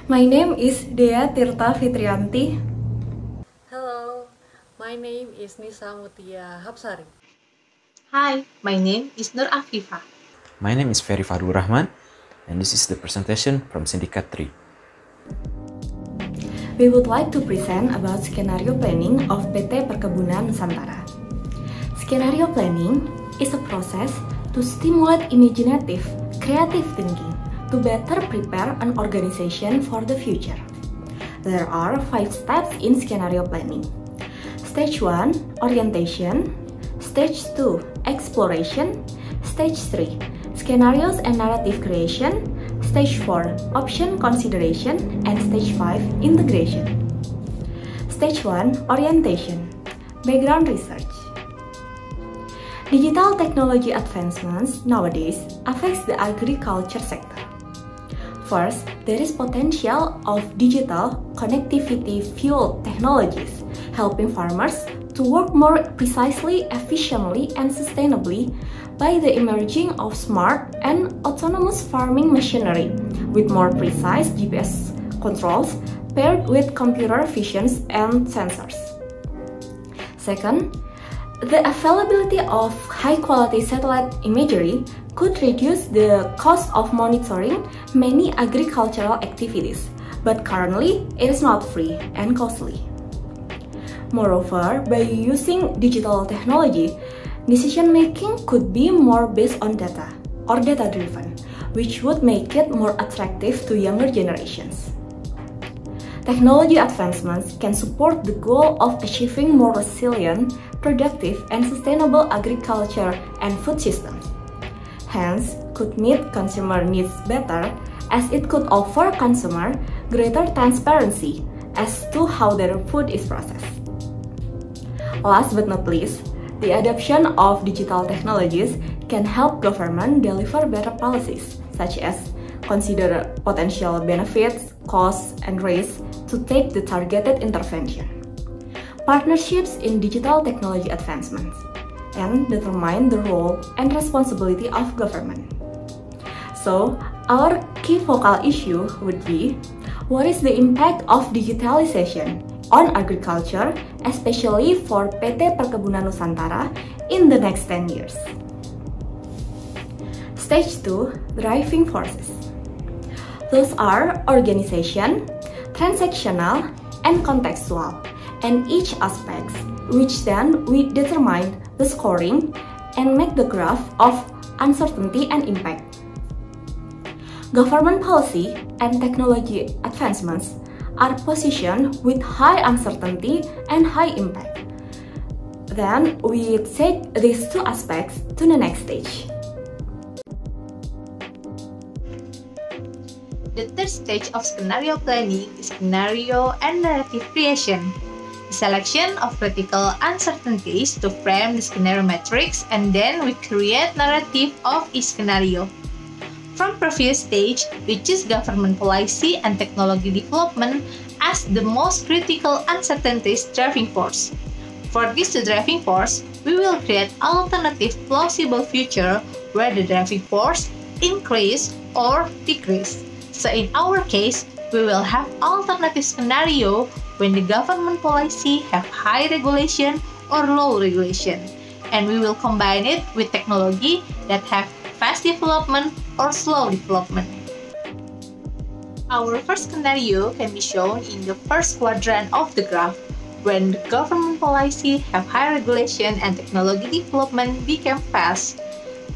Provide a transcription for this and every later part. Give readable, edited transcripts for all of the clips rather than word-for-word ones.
My name is Dea Tirta Fitrianti. Hello, my name is Nisa Mutia Hapsari. Hi, my name is Nur Afifa. My name is Ferry Fadul Rahman, and this is the presentation from Syndicate 3. We would like to present about scenario planning of PT Perkebunan Nusantara. Scenario planning is a process to stimulate imaginative, creative thinking to better prepare an organization for the future. There are 5 steps in scenario planning. Stage 1, orientation. Stage 2, exploration. Stage 3, scenarios and narrative creation. Stage 4, option consideration. And Stage 5, integration. Stage 1, orientation. Background research. Digital technology advancements nowadays affects the agriculture sector. First, there is potential of digital connectivity fueled technologies, helping farmers to work more precisely, efficiently, and sustainably by the emerging of smart and autonomous farming machinery with more precise GPS controls paired with computer vision and sensors. Second, the availability of high-quality satellite imagery could reduce the cost of monitoring many agricultural activities, but currently it is not free and costly. Moreover, by using digital technology, decision-making could be more based on data or data-driven, which would make it more attractive to younger generations. Technology advancements can support the goal of achieving more resilient, productive, and sustainable agriculture and food systems. Hence, could meet consumer needs better as it could offer consumer greater transparency as to how their food is processed. Last but not least, the adoption of digital technologies can help government deliver better policies, such as consider potential benefits, costs, and risks to take the targeted intervention. Partnerships in digital technology advancements, and determine the role and responsibility of government. So, our key focal issue would be, what is the impact of digitalization on agriculture, especially for PT Perkebunan Nusantara in the next 10 years? Stage 2, driving forces. Those are organization, transactional, and contextual, and each aspect, which then we determine the scoring and make the graph of uncertainty and impact. Government policy and technology advancements are positioned with high uncertainty and high impact. Then we take these 2 aspects to the next stage. The third stage of scenario planning is scenario and narrative creation. The selection of critical uncertainties to frame the scenario matrix, and then we create narrative of each scenario. From previous stage, we choose government policy and technology development as the most critical uncertainties driving force. For this driving force, we will create alternative plausible future where the driving force increase or decrease. So in our case, we will have alternative scenario when the government policy have high regulation or low regulation, and we will combine it with technology that have fast development or slow development. Our first scenario can be shown in the first quadrant of the graph, when the government policy have high regulation and technology development become fast.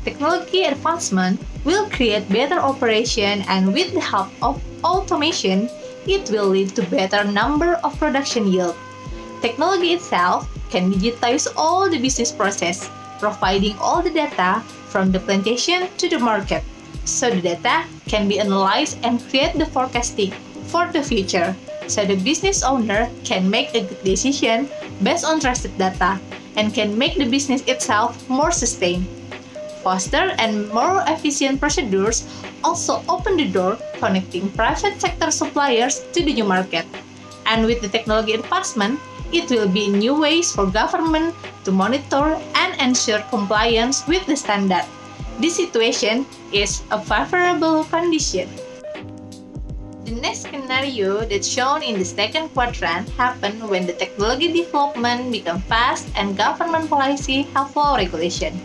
Technology advancement will create better operation, and with the help of automation, it will lead to better number of production yield. Technology itself can digitize all the business process, providing all the data from the plantation to the market. So the data can be analyzed and create the forecasting for the future. So the business owner can make a good decision based on trusted data and can make the business itself more sustained. Faster and more efficient procedures also open the door connecting private sector suppliers to the new market. And with the technology advancement, it will be new ways for government to monitor and ensure compliance with the standard. This situation is a favorable condition. The next scenario that's shown in the second quadrant happened when the technology development become fast and government policy have low regulation.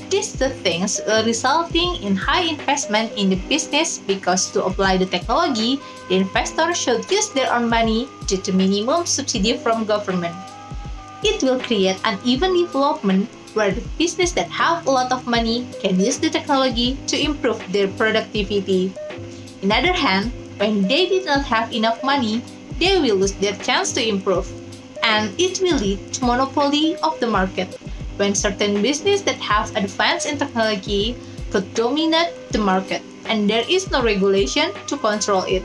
These two things resulting in high investment in the business because to apply the technology, the investor should use their own money due to minimum subsidy from government. It will create uneven development where the business that have a lot of money can use the technology to improve their productivity. On the other hand, when they did not have enough money, they will lose their chance to improve, and it will lead to monopoly of the market, when certain business that have advanced in technology could dominate the market, and there is no regulation to control it.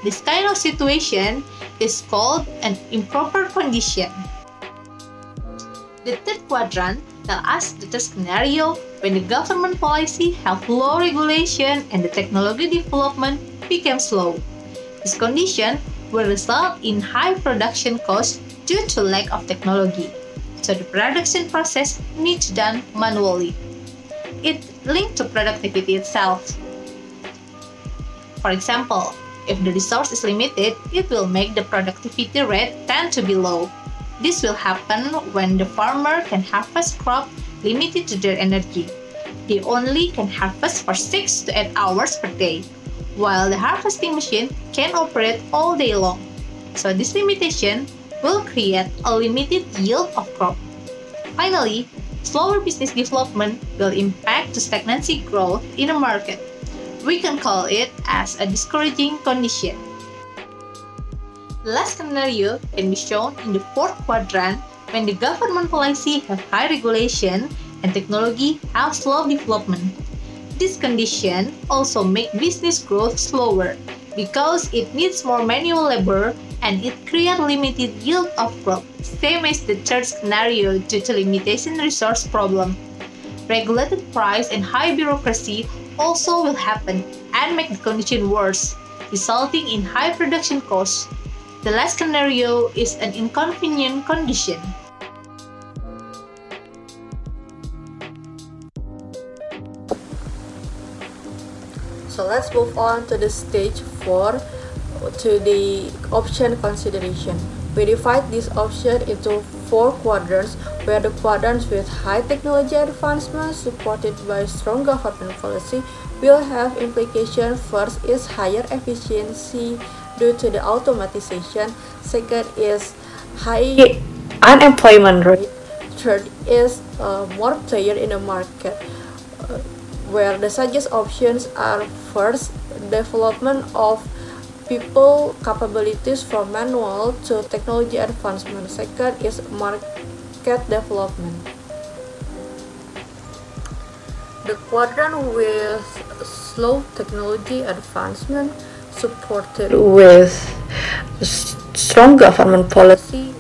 This kind of situation is called an improper condition. The third quadrant tells us the third scenario when the government policy have low regulation and the technology development became slow. This condition will result in high production costs due to lack of technology, so the production process needs done manually. It linked to productivity itself. For example, if the resource is limited, it will make the productivity rate tend to be low. This will happen when the farmer can harvest crop limited to their energy. They only can harvest for 6 to 8 hours per day, while the harvesting machine can operate all day long. So this limitation will create a limited yield of crop. Finally, slower business development will impact the stagnancy growth in the market. We can call it as a discouraging condition. The last scenario can be shown in the fourth quadrant when the government policy have high regulation and technology have slow development. This condition also make business growth slower because it needs more manual labor and it creates limited yield of crop, same as the third scenario due to limitation resource problem. Regulated price and high bureaucracy also will happen and make the condition worse, resulting in high production costs. The last scenario is an inconvenient condition. So let's move on to the stage 4, to the option consideration. We divide this option into 4 quadrants, where the quadrants with high technology advancement supported by strong government policy will have implication. First is higher efficiency due to the automatization. Second is high unemployment rate. Third is more player in the market, where the suggest options are: first, development of people capabilities from manual to technology advancement. Second is market development. The quadrant with slow technology advancement supported with strong government policy,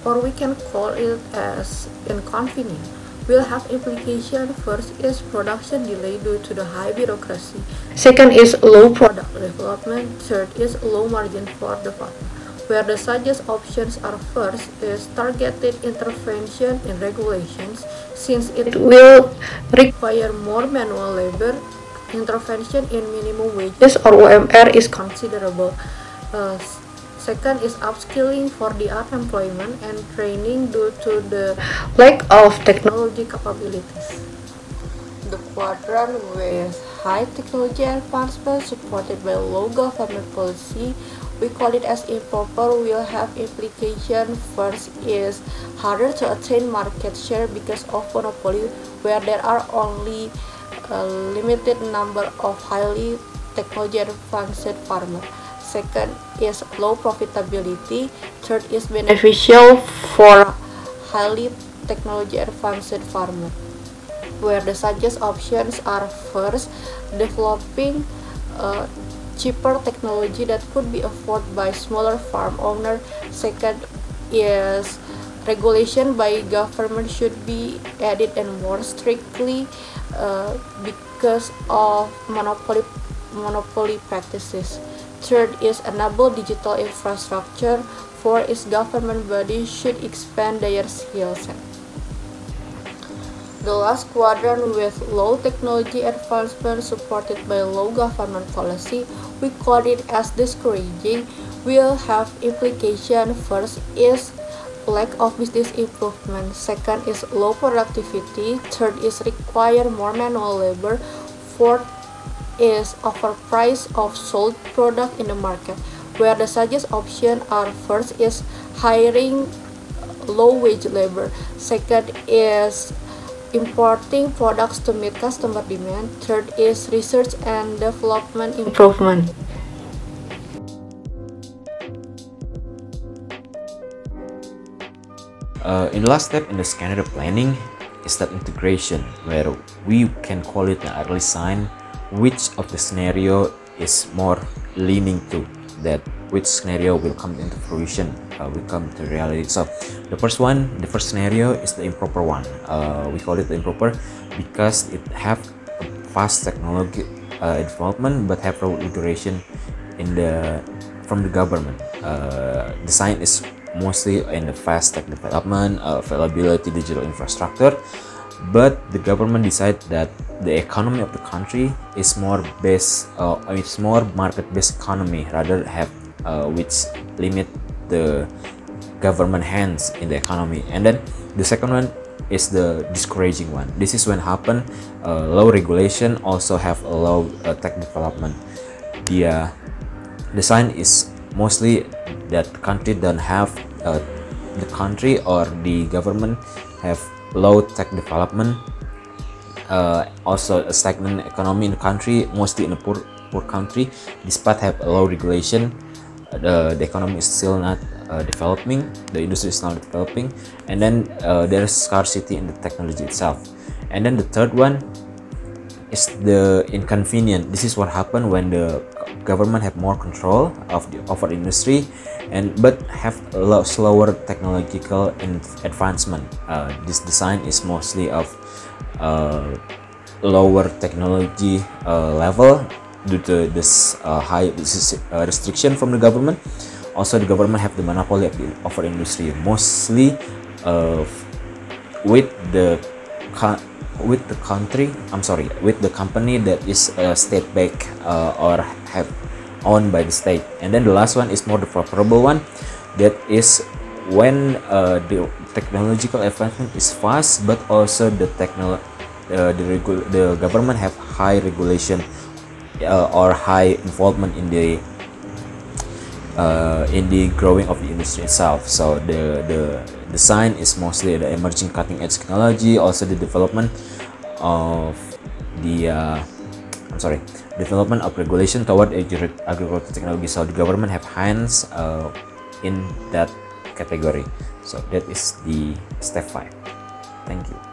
or we can call it as inconvenient, will have implication. First is production delay due to the high bureaucracy. Second is low product development. Third is low margin for the farmer, where the suggest options are: first is targeted intervention in regulations, since it will require more manual labor. Intervention in minimum wages or UMR is considerable. Second is upskilling for the unemployment and training due to the lack of technology capabilities. The quadrant with high technology advancement supported by low government policy, we call it as improper, will have implication. First is harder to attain market share because of monopoly, where there are only a limited number of highly technology advanced farmers. Second is low profitability. Third is beneficial for highly technology advanced farmer, where the suggest options are: first, developing cheaper technology that could be afforded by smaller farm owner. Second is regulation by government should be added and more strictly because of monopoly practices. Third is enable digital infrastructure. Fourth is government bodies should expand their skill set. The last quadrant with low technology advancement supported by low government policy, we call it as discouraging, will have implication. First is lack of business improvement. Second is low productivity. Third is require more manual labor. Fourth is overprice of sold product in the market, where the suggest options are: first is hiring low wage labor. Second is importing products to meet customer demand. Third is research and development improvement. In the last step in the scenario planning is that integration, where we can call it an early sign which of the scenario is more leaning to that, which scenario will come into fruition, will come to reality. So the first scenario is the improper one. We call it the improper because it have a fast technology development but have low integration from the government. The sign is mostly in the fast tech development, availability digital infrastructure, but the government decide that the economy of the country is more based, it's more market-based economy rather have which limit the government hands in the economy. And then the second one is the discouraging one. This is when happen low regulation, also have a low tech development. The sign is mostly that country don't have the country or the government have low tech development, also a stagnant economy in the country, mostly in a poor country. Despite have a low regulation, the economy is still not developing, the industry is not developing, and then there is scarcity in the technology itself. And then the third one is the inconvenient. This is what happened when the government have more control of the industry but have a slower technological advancement. This design is mostly of lower technology level due to this high restriction from the government. Also, the government have the monopoly of the industry, mostly with the company that is state backed or have owned by the state. And then the last one is more the favorable one, that is when the technological advancement is fast, but also the government have high regulation or high involvement in the growing of the industry itself. So the sign is mostly the emerging cutting edge technology, also the development of development of regulation toward agricultural technology. So the government have hands in that category. So that is the step 5. Thank you.